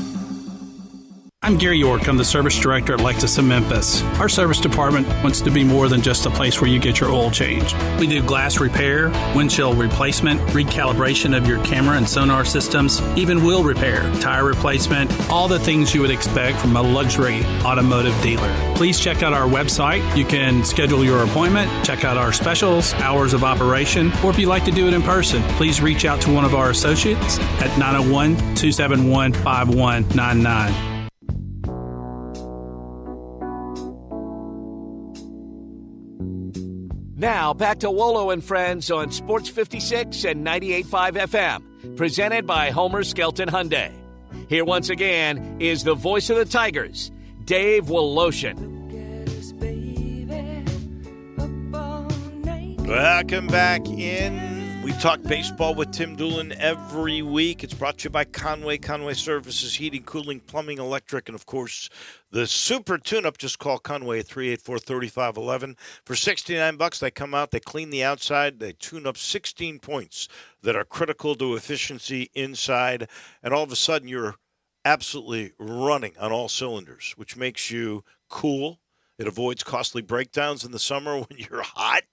I'm Gary York. I'm the service director at Lexus of Memphis. Our service department wants to be more than just a place where you get your oil changed. We do glass repair, windshield replacement, recalibration of your camera and sonar systems, even wheel repair, tire replacement, all the things you would expect from a luxury automotive dealer. Please check out our website. You can schedule your appointment, check out our specials, hours of operation, or if you'd like to do it in person, please reach out to one of our associates at 901-271-5199. Now, back to Wolo and Friends on Sports 56 and 98.5 FM, presented by Homer Skelton Hyundai. Here once again is the voice of the Tigers, Dave Woloshin. Welcome back in. We talk baseball with Tim Doolin every week. It's brought to you by Conway Services, Heating, Cooling, Plumbing, Electric, and, of course, the Super Tune-Up. Just call Conway at 384-3511. For $69, they come out, they clean the outside, they tune up 16 points that are critical to efficiency inside, and all of a sudden you're absolutely running on all cylinders, which makes you cool. It avoids costly breakdowns in the summer when you're hot.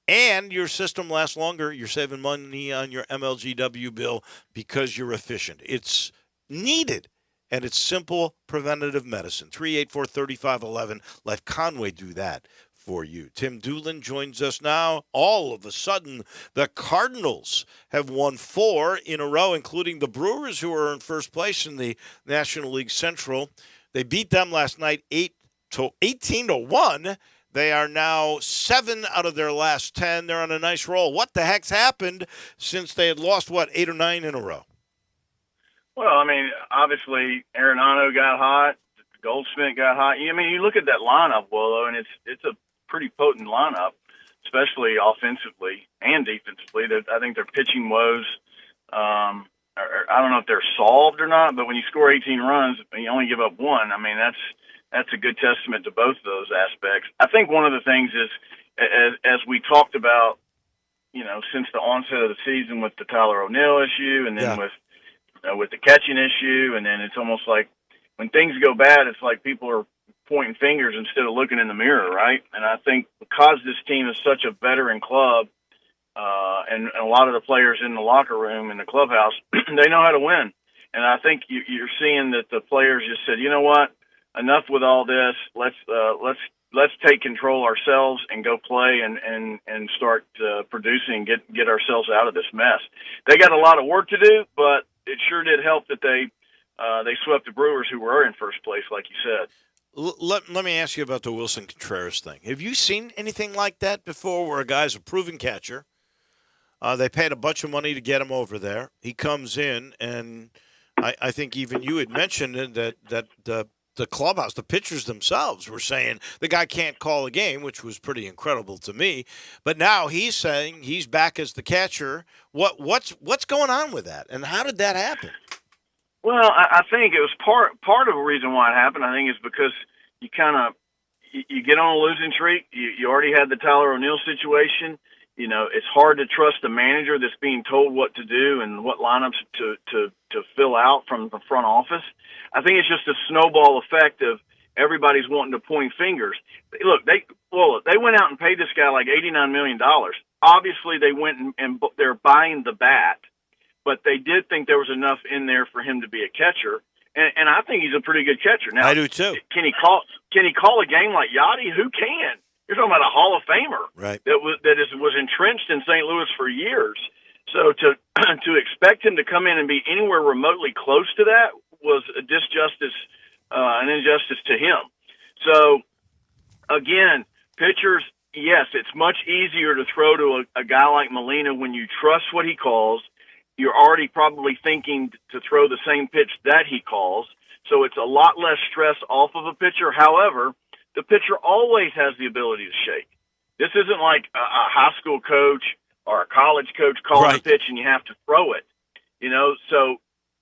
And your system lasts longer. You're saving money on your MLGW bill because you're efficient. It's needed, and it's simple preventative medicine. 384-3511. Let Conway do that for you. Tim Doolin joins us now. All of a sudden, the Cardinals have won 4 in a row, including the Brewers, who are in first place in the National League Central. They beat them last night 18-1. They are now 7 out of their last 10. They're on a nice roll. What the heck's happened since they had lost, 8 or 9 in a row? Well, I mean, obviously, Arenado got hot. Goldschmidt got hot. I mean, you look at that lineup, Wolo, and it's a pretty potent lineup, especially offensively and defensively. I think their pitching woes, I don't know if they're solved or not, but when you score 18 runs and you only give up 1, I mean, that's a good testament to both of those aspects. I think one of the things is, as we talked about, since the onset of the season with the Tyler O'Neill issue, and then with the catching issue, and then it's almost like when things go bad, it's like people are pointing fingers instead of looking in the mirror, right? And I think because this team is such a veteran club, and a lot of the players in the locker room, in the clubhouse, they know how to win. And I think you're seeing that the players just said, you know what? Enough with all this. Let's take control ourselves and go play and start producing, get ourselves out of this mess. They got a lot of work to do, but it sure did help that they swept the Brewers, who were in first place, like you said. Let me ask you about the Wilson Contreras thing. Have you seen anything like that before, where a guy's a proven catcher? They paid a bunch of money to get him over there. He comes in, and I think even you had mentioned that the clubhouse, the pitchers themselves were saying the guy can't call a game, which was pretty incredible to me. But now he's saying he's back as the catcher. What's going on with that, and how did that happen? Well, I think it was part of the reason why it happened. I think is because you get on a losing streak. You already had the Tyler O'Neill situation. It's hard to trust a manager that's being told what to do and what lineups to fill out from the front office. I think it's just a snowball effect of everybody's wanting to point fingers. Look, they went went out and paid this guy like $89 million. Obviously, they went and they're buying the bat, but they did think there was enough in there for him to be a catcher. And I think he's a pretty good catcher. Now, I do too. Can he call a game like Yachty? Who can? You're talking about a Hall of Famer, right? That was entrenched in St. Louis for years. So to expect him to come in and be anywhere remotely close to that was a disjustice, an injustice to him. So again, pitchers, yes, it's much easier to throw to a guy like Molina when you trust what he calls. You're already probably thinking to throw the same pitch that he calls. So it's a lot less stress off of a pitcher. However, the pitcher always has the ability to shake. This isn't like a high school coach or a college coach calling a pitch and you have to throw it. So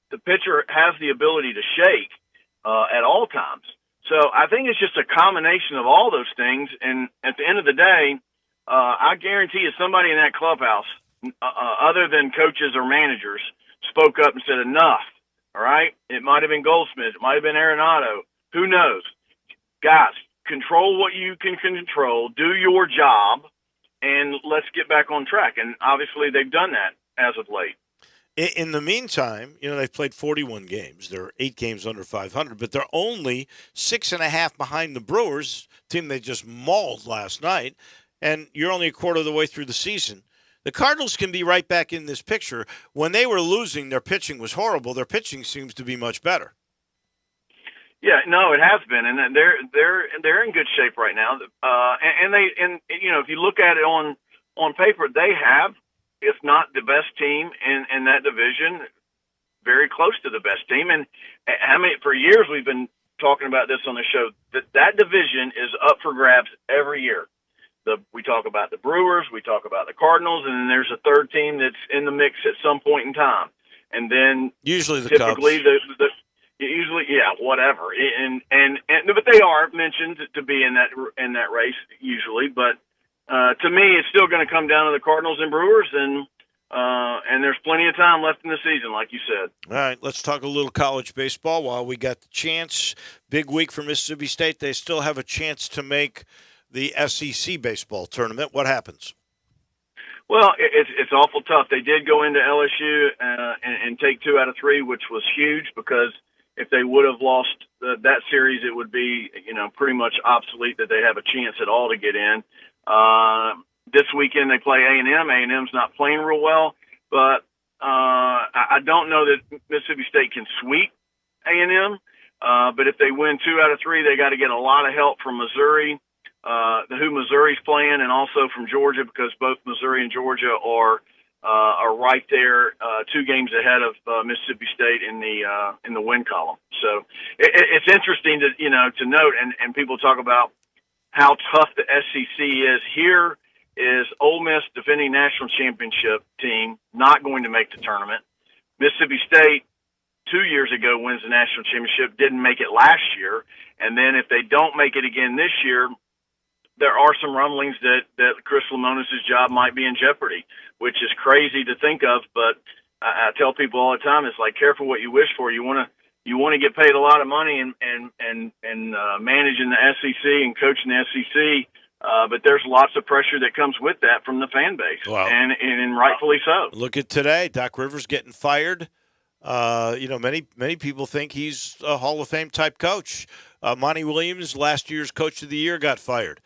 the pitcher has the ability to shake at all times. So I think it's just a combination of all those things. And at the end of the day, I guarantee you somebody in that clubhouse, other than coaches or managers, spoke up and said, enough, all right? It might have been Goldschmidt. It might have been Arenado. Who knows? Guys, control what you can control. Do your job, and let's get back on track. And obviously they've done that as of late. In the meantime, they've played 41 games. They're 8 games under 500, but they're only 6.5 behind the Brewers, team they just mauled last night, and you're only a quarter of the way through the season. The Cardinals can be right back in this picture. When they were losing, their pitching was horrible. Their pitching seems to be much better. Yeah, no, it has been, and they're in good shape right now. And if you look at it on paper, they have, if not the best team in that division, very close to the best team. And for years we've been talking about this on the show, that division is up for grabs every year. We talk about the Brewers, we talk about the Cardinals, and then there's a third team that's in the mix at some point in time. And then usually the typically Cubs. Usually, yeah, whatever. But they are mentioned to be in that race usually. But to me, it's still going to come down to the Cardinals and Brewers, and there's plenty of time left in the season, like you said. All right, let's talk a little college baseball while we got the chance. Big week for Mississippi State. They still have a chance to make the SEC baseball tournament. What happens? Well, it's awful tough. They did go into LSU and take 2 out of 3, which was huge because if they would have lost that series, it would be pretty much obsolete that they have a chance at all to get in. This weekend they play A&M. A&M's not playing real well, but I don't know that Mississippi State can sweep A&M. But if they win 2 out of 3, they got to get a lot of help from Missouri. Who Missouri's playing, and also from Georgia, because both Missouri and Georgia are right there, 2 games ahead of Mississippi State in the win column. So it's interesting to note, and people talk about how tough the SEC is. Here is Ole Miss, defending national championship team, not going to make the tournament. Mississippi State 2 years ago wins the national championship, didn't make it last year, and then if they don't make it again this year, there are some rumblings that Chris Lemonis' job might be in jeopardy, which is crazy to think of. But I tell people all the time, it's like, careful what you wish for. You want to get paid a lot of money and managing the SEC and coaching the SEC. But there's lots of pressure that comes with that from the fan base, wow. and rightfully so. Look at today, Doc Rivers getting fired. Many people think he's a Hall of Fame type coach. Monty Williams, last year's Coach of the Year, got fired.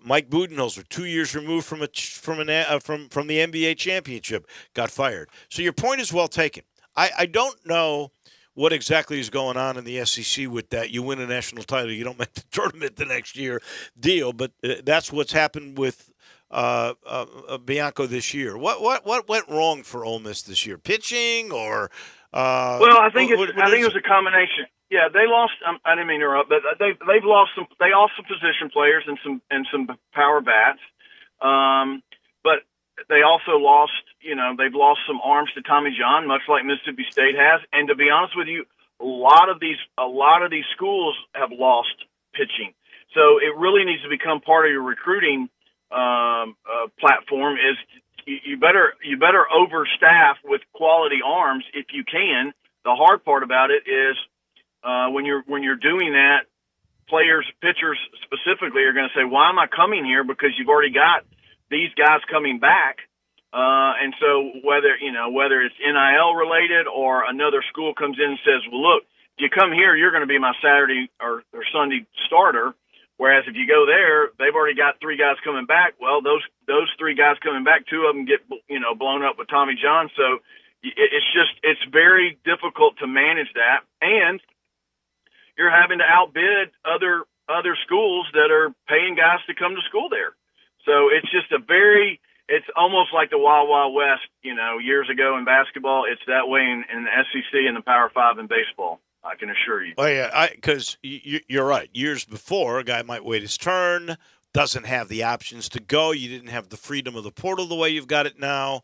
Mike Budenholzer, 2 years removed from the NBA championship, got fired. So your point is well taken. I don't know what exactly is going on in the SEC with that. You win a national title, you don't make the tournament the next year deal. But that's what's happened with Bianco this year. What went wrong for Ole Miss this year? Pitching or? Well, I think it was a combination. Yeah, they lost. I didn't mean to interrupt, but they've lost some. They lost some position players and some power bats. But they also lost. They've lost some arms to Tommy John, much like Mississippi State has. And to be honest with you, a lot of these schools have lost pitching. So it really needs to become part of your recruiting platform. Is you better overstaff with quality arms if you can. The hard part about it is when you're doing that, players, pitchers specifically, are going to say, why am I coming here? Because you've already got these guys coming back. And so whether it's NIL related or another school comes in and says, well, look, if you come here, you're going to be my Saturday or Sunday starter. Whereas if you go there, they've already got 3 guys coming back. Well, those 3 guys coming back, 2 of them get, blown up with Tommy John. So it's very difficult to manage that. And you're having to outbid other schools that are paying guys to come to school there. So it's just it's almost like the Wild Wild West, years ago in basketball. It's that way in the SEC and the Power 5 in baseball, I can assure you. Oh, yeah, because you're right. Years before, a guy might wait his turn, doesn't have the options to go. You didn't have the freedom of the portal the way you've got it now.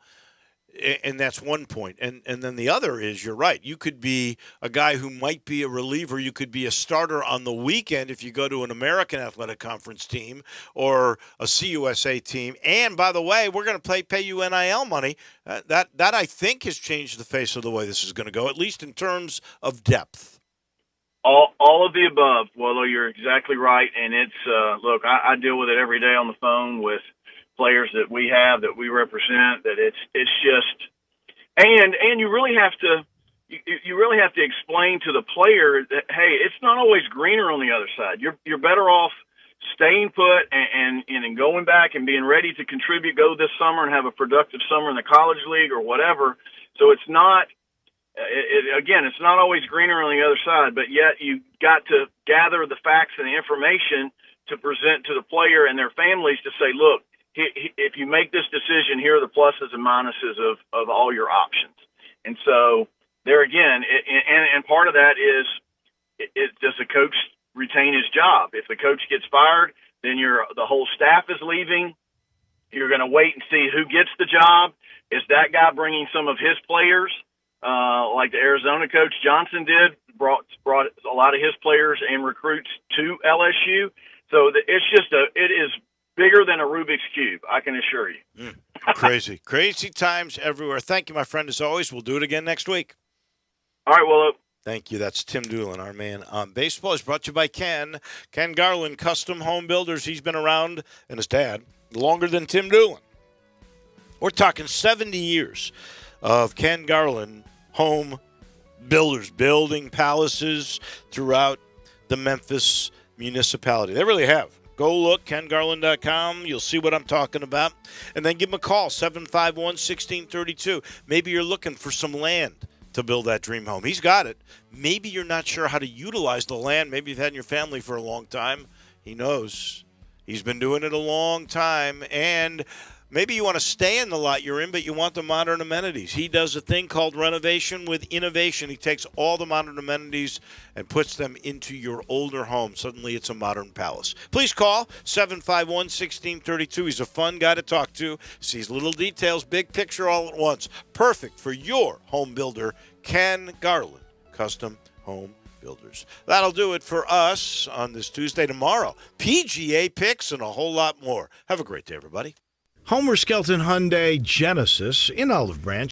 And that's one point. And then the other is, you're right, you could be a guy who might be a reliever. You could be a starter on the weekend if you go to an American Athletic Conference team or a CUSA team. And, by the way, we're going to pay you NIL money. That I think has changed the face of the way this is going to go, at least in terms of depth. All of the above. Well, you're exactly right. And it's, look, I deal with it every day on the phone with players that we have, that we represent, that it's just, and you really have to explain to the player that, hey, it's not always greener on the other side. You're better off staying put and going back and being ready to contribute, go this summer and have a productive summer in the college league or whatever. So it's not, again, it's not always greener on the other side, but yet you got to gather the facts and the information to present to the player and their families to say, look, if you make this decision, here are the pluses and minuses of all your options. And so there again, and part of that is, does the coach retain his job? If the coach gets fired, then the whole staff is leaving. You're going to wait and see who gets the job. Is that guy bringing some of his players, like the Arizona coach Johnson did, brought a lot of his players and recruits to LSU? So it is bigger than a Rubik's Cube, I can assure you. Crazy times everywhere. Thank you, my friend, as always. We'll do it again next week. All right, Wolo. Thank you. That's Tim Doolin, our man on baseball. Is brought to you by Ken Garland, Custom Home Builders. He's been around, and his dad, longer than Tim Doolin. We're talking 70 years of Ken Garland Home Builders, building palaces throughout the Memphis municipality. They really have. Go look, kengarland.com. You'll see what I'm talking about. And then give them a call, 751-1632. Maybe you're looking for some land to build that dream home. He's got it. Maybe you're not sure how to utilize the land. Maybe you've had in your family for a long time. He knows. He's been doing it a long time. And maybe you want to stay in the lot you're in, but you want the modern amenities. He does a thing called renovation with innovation. He takes all the modern amenities and puts them into your older home. Suddenly it's a modern palace. Please call 751-1632. He's a fun guy to talk to. Sees little details, big picture all at once. Perfect for your home builder, Ken Garland, Custom Home Builders. That'll do it for us on this Tuesday. Tomorrow, PGA picks and a whole lot more. Have a great day, everybody. Homer Skelton Hyundai Genesis in Olive Branch